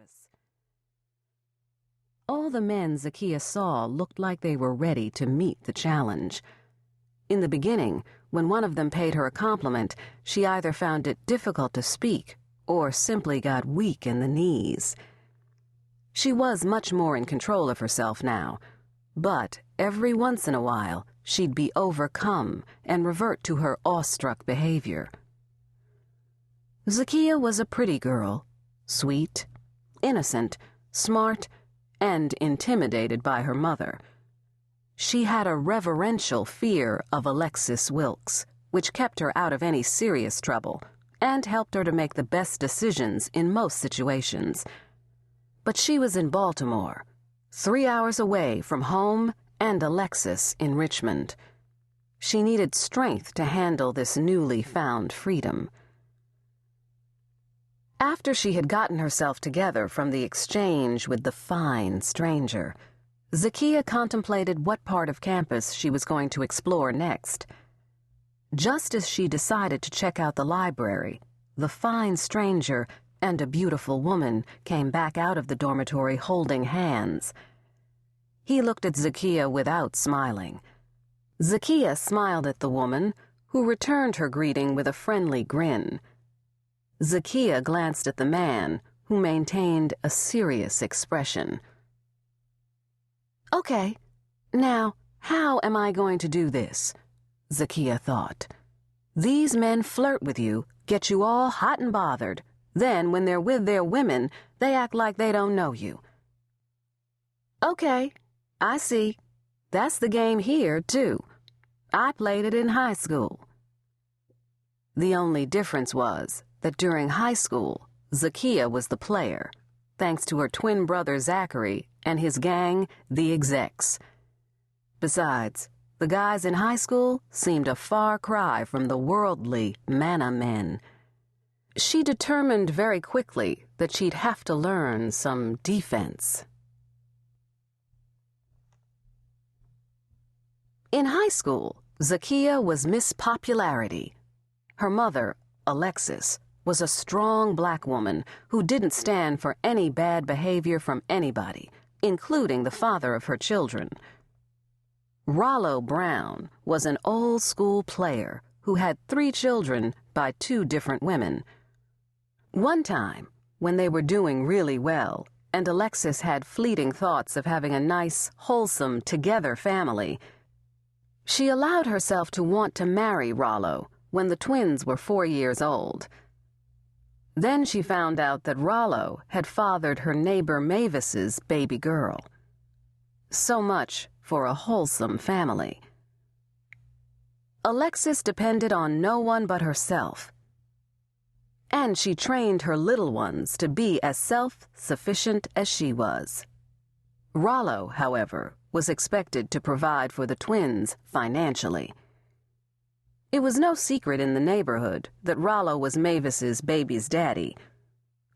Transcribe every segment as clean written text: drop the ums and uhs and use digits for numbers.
campus. All the men Zakia saw looked like they were ready to meet the challenge. In the beginning, when one of them paid her a compliment, she either found it difficult to speak or simply got weak in the knees. She was much more in control of herself now, but every once in a while she'd be overcome and revert to her awestruck behavior. Zakia was a pretty girl, sweet, innocent, smart, and intimidated by her mother. She had a reverential fear of Alexis Wilkes, which kept her out of any serious trouble and helped her to make the best decisions in most situations. But she was in Baltimore, 3 hours away from home and Alexis in Richmond. She needed strength to handle this newly found freedom. After she had gotten herself together from the exchange with the fine stranger, Zakia contemplated what part of campus she was going to explore next. Just as she decided to check out the library, the fine stranger and a beautiful woman came back out of the dormitory holding hands. He looked at Zakia without smiling. Zakia smiled at the woman, who returned her greeting with a friendly grin. Zakia glanced at the man, who maintained a serious expression. "Okay, now, how am I going to do this?" Zakia thought. "These men flirt with you, get you all hot and bothered. Then, when they're with their women, they act like they don't know you." "Okay, I see. That's the game here, too. I played it in high school." The only difference was that during high school, Zakia was the player, thanks to her twin brother Zachary and his gang, the Execs. Besides, the guys in high school seemed a far cry from the worldly manna men. She determined very quickly that she'd have to learn some defense. In high school, Zakia was Miss Popularity. Her mother, Alexis, was a strong black woman who didn't stand for any bad behavior from anybody, including the father of her children. Rollo Brown was an old-school player who had 3 children by 2 different women. One time, when they were doing really well, and Alexis had fleeting thoughts of having a nice, wholesome, together family, she allowed herself to want to marry Rollo when the twins were 4 years old. Then she found out that Rollo had fathered her neighbor Mavis's baby girl. So much for a wholesome family. Alexis depended on no one but herself, and she trained her little ones to be as self-sufficient as she was. Rollo, however, was expected to provide for the twins financially. It was no secret in the neighborhood that Rollo was Mavis's baby's daddy.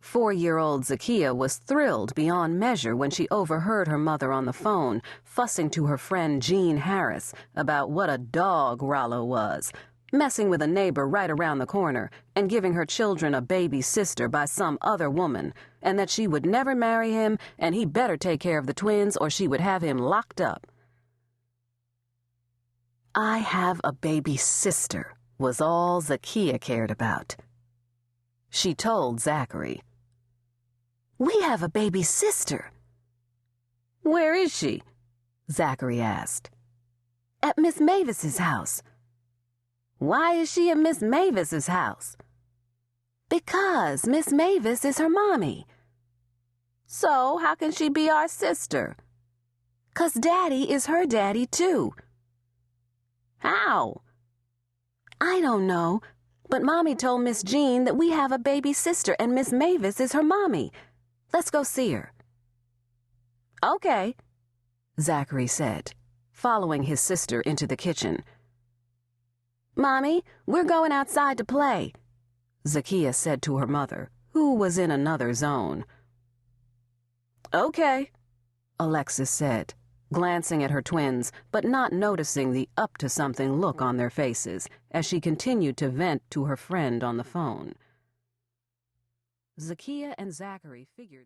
4-year-old Zakia was thrilled beyond measure when she overheard her mother on the phone fussing to her friend Jean Harris about what a dog Rollo was, messing with a neighbor right around the corner and giving her children a baby sister by some other woman, and that she would never marry him and he better take care of the twins or she would have him locked up. "I have a baby sister," was all Zakia cared about. She told Zachary. "We have a baby sister." "Where is she?" Zachary asked. "At Miss Mavis's house." "Why is she at Miss Mavis's house?" "Because Miss Mavis is her mommy." "So how can she be our sister?" "'Cause Daddy is her daddy, too." "How?" "I don't know, but Mommy told Miss Jean that we have a baby sister and Miss Mavis is her mommy. Let's go see her." "Okay," Zachary said, following his sister into the kitchen. "Mommy, we're going outside to play," Zakia said to her mother, who was in another zone. "Okay," Alexis said, glancing at her twins, but not noticing the up-to-something look on their faces as she continued to vent to her friend on the phone. Zakia and Zachary figured